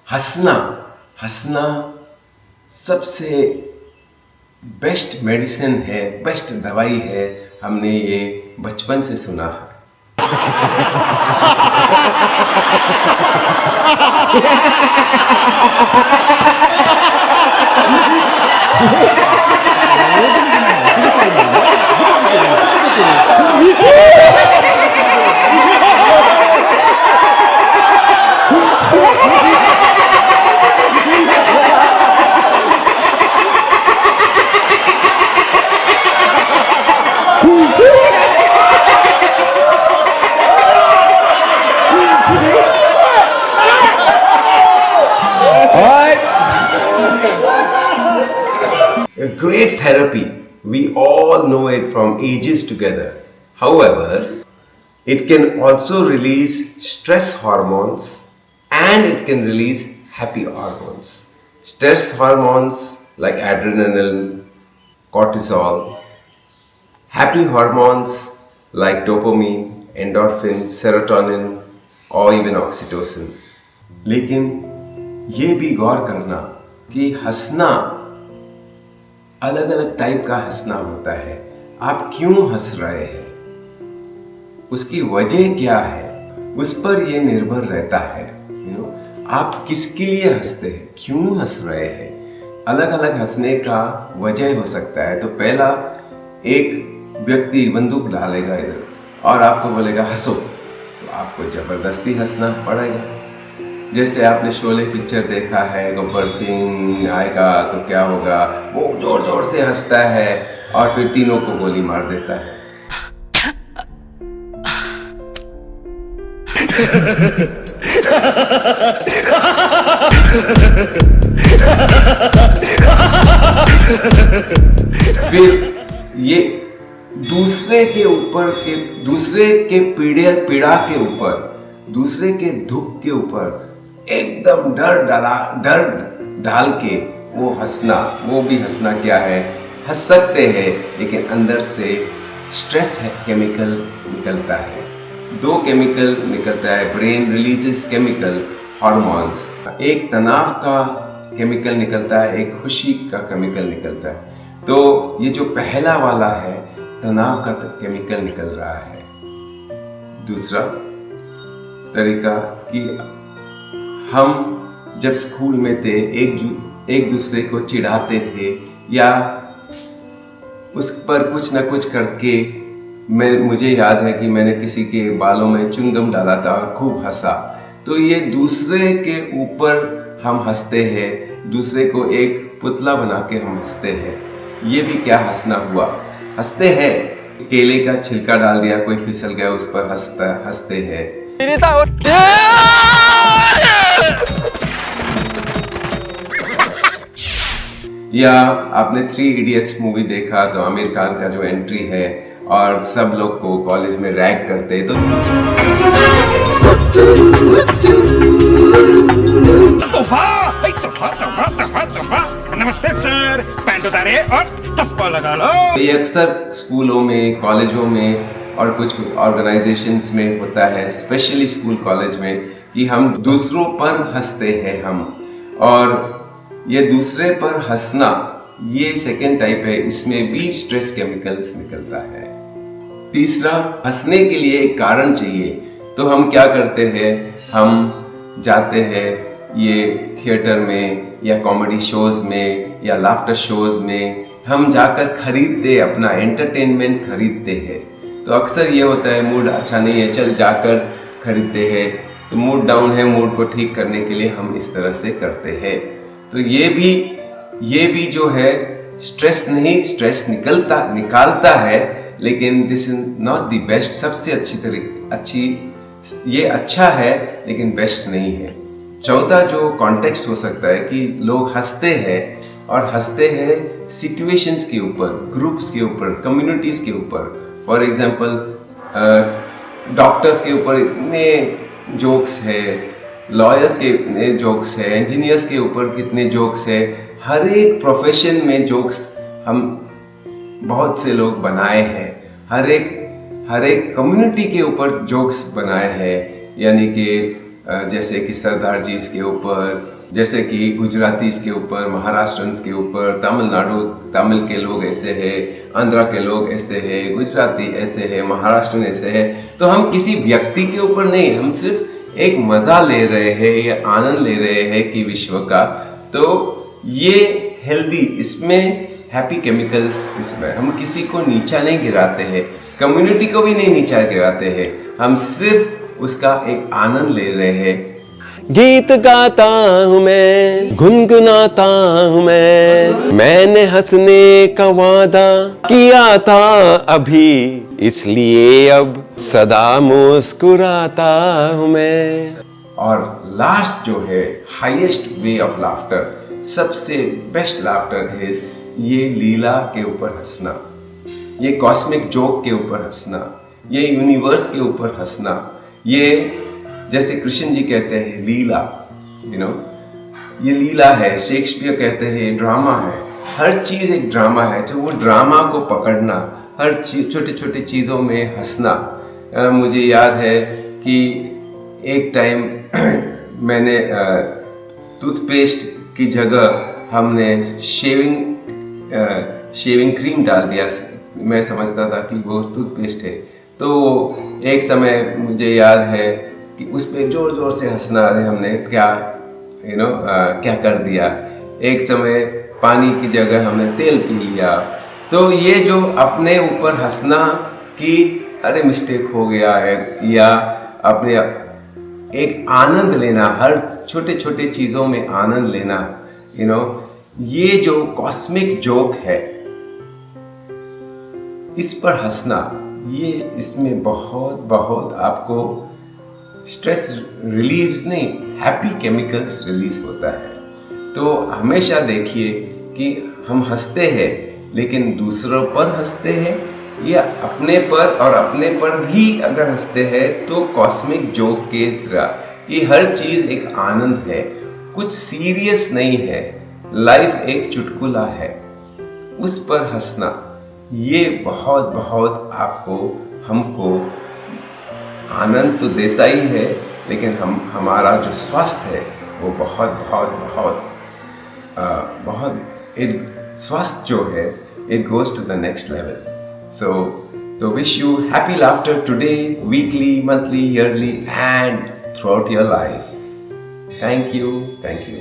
हंसना हंसना सबसे बेस्ट मेडिसिन है, बेस्ट दवाई है। हमने ये बचपन से सुना है। A great therapy. We all know it from ages together. However, it can also release stress hormones and it can release happy hormones. Stress hormones like adrenaline, cortisol, happy hormones like dopamine, endorphin, serotonin और even oxytocin. लेकिन ये भी गौर करना कि हंसना अलग अलग type का हंसना होता है। आप क्यों हंस रहे हैं, उसकी वजह क्या है, उस पर यह निर्भर रहता है। आप किसके लिए हंसते हैं, क्यों हंस रहे हैं। अलग अलग हंसने का वजह हो सकता है। तो पहला, एक व्यक्ति बंदूक डालेगा इधर और आपको बोलेगा हंसो, तो आपको जबरदस्ती हंसना पड़ेगा। जैसे आपने शोले पिक्चर देखा है, गब्बर सिंह आएगा तो क्या होगा, वो जोर जोर से हंसता है और फिर तीनों को गोली मार देता है। फिर ये दूसरे के ऊपर के, दूसरे के पीड़ा के ऊपर, दूसरे के दुख के ऊपर एकदम डर डाल के वो हंसना, वो भी हंसना क्या है, हंस सकते हैं लेकिन अंदर से स्ट्रेस है केमिकल निकलता है। दो केमिकल निकलता है, ब्रेन रिलीजेस केमिकल हार्मोन्स। एक तनाव का केमिकल निकलता है, एक खुशी का केमिकल निकलता है। तो ये जो पहला वाला है, तनाव का केमिकल निकल रहा है। दूसरा तरीका कि हम जब स्कूल में थे एक दूसरे को चिढ़ाते थे या उस पर कुछ ना कुछ करके, मुझे याद है कि मैंने किसी के बालों में च्युइंगम डाला था और खूब हंसा। तो ये दूसरे के ऊपर हम हंसते हैं, दूसरे को एक पुतला बना के हम हंसते हैं। ये भी क्या हंसना हुआ, हंसते हैं। केले का छिलका डाल दिया, कोई फिसल गया, उस पर हंसते हैं। या आपने 3 इडियट्स मूवी देखा तो आमिर खान का जो एंट्री है और सब लोग को कॉलेज में रैग करते, तो नमस्ते सर, पैंट उतारे और चप्पल लगा लो। ये अक्सर स्कूलों में, कॉलेजों में और कुछ ऑर्गेनाइजेशंस में होता है, स्पेशली स्कूल कॉलेज में, कि हम दूसरों पर हंसते हैं हम। और ये दूसरे पर हंसना, ये सेकेंड टाइप है, इसमें भी स्ट्रेस केमिकल्स निकलता है। तीसरा, हंसने के लिए एक कारण चाहिए। तो हम क्या करते हैं, हम जाते हैं ये थिएटर में या कॉमेडी शोज में या लाफ्टर शोज में, हम जाकर खरीदते, अपना एंटरटेनमेंट खरीदते हैं। तो अक्सर ये होता है, मूड अच्छा नहीं है, चल जाकर खरीदते हैं। तो मूड डाउन है, मूड को ठीक करने के लिए हम इस तरह से करते हैं। तो ये भी जो है स्ट्रेस नहीं, स्ट्रेस निकालता है, लेकिन this is not the best. सबसे अच्छी ये अच्छा है लेकिन बेस्ट नहीं है। चौथा जो कॉन्टेक्स्ट हो सकता है कि लोग हंसते हैं और हंसते हैं सिचुएशंस के ऊपर, ग्रुप्स के ऊपर, कम्युनिटीज के ऊपर। फॉर एग्जांपल डॉक्टर्स के ऊपर इतने जोक्स है, लॉयर्स के इतने जोक्स है, इंजीनियर्स के ऊपर कितने जोक्स है। हर एक प्रोफेशन में जोक्स हम बहुत से लोग बनाए हैं। हर एक कम्युनिटी के ऊपर जोक्स बनाए हैं। यानी कि जैसे कि सरदार जी के ऊपर, जैसे कि गुजरातीज के ऊपर, महाराष्ट्रन्स के ऊपर, तमिल के लोग ऐसे हैं, आंध्रा के लोग ऐसे हैं, गुजराती ऐसे हैं, महाराष्ट्रन ऐसे हैं। तो हम किसी व्यक्ति के ऊपर नहीं, हम सिर्फ एक मज़ा ले रहे हैं या आनंद ले रहे हैं कि विश्व का। तो ये हेल्दी, इसमें हैप्पी केमिकल्स, इसमें हम किसी को नीचा नहीं गिराते हैं, कम्युनिटी को भी नहीं नीचा गिराते हैं, हम सिर्फ उसका एक आनंद ले रहे हैं। गीत गाता हूँ मैं, गुनगुनाता हूँ मैंने हंसने का वादा किया था अभी, इसलिए अब सदा मुस्कुराता हूँ मैं। और लास्ट जो है हाईएस्ट वे ऑफ लाफ्टर, सबसे बेस्ट लाफ्टर है ये लीला के ऊपर हंसना, ये कॉस्मिक जोक के ऊपर हंसना, ये यूनिवर्स के ऊपर हंसना, ये जैसे कृष्ण जी कहते हैं लीला, ये लीला है। शेक्सपियर कहते हैं ड्रामा है, हर चीज़ एक ड्रामा है। तो वो ड्रामा को पकड़ना, हर छोटे छोटे चीज़ों में हंसना। मुझे याद है कि एक टाइम मैंने टूथपेस्ट की जगह हमने शेविंग क्रीम डाल दिया। मैं समझता था कि वो टूथपेस्ट है। तो एक समय मुझे याद है कि उस पर जोर जोर से हंसना, अरे हमने क्या क्या कर दिया। एक समय पानी की जगह हमने तेल पी लिया। तो ये जो अपने ऊपर हंसना कि अरे मिस्टेक हो गया है, या अपने एक आनंद लेना, हर छोटे छोटे चीज़ों में आनंद लेना, ये जो कॉस्मिक जोक है, इस पर हंसना, ये इसमें बहुत बहुत आपको स्ट्रेस रिलीव्स नहीं, हैप्पी केमिकल्स रिलीज होता है। तो हमेशा देखिए कि हम हंसते हैं, लेकिन दूसरों पर हंसते हैं या अपने पर, और अपने पर भी अगर हंसते हैं तो कॉस्मिक जोक के तरह। ये हर चीज़ एक आनंद है, कुछ सीरियस नहीं है, लाइफ एक चुटकुला है, उस पर हंसना, ये बहुत बहुत आपको हमको आनंद तो देता ही है, लेकिन हमारा जो स्वास्थ्य है वो बहुत बहुत बहुत बहुत स्वास्थ्य जो है, it goes to the next level. So wish you happy laughter today, weekly, monthly, yearly, and throughout your life. Thank you. Thank you.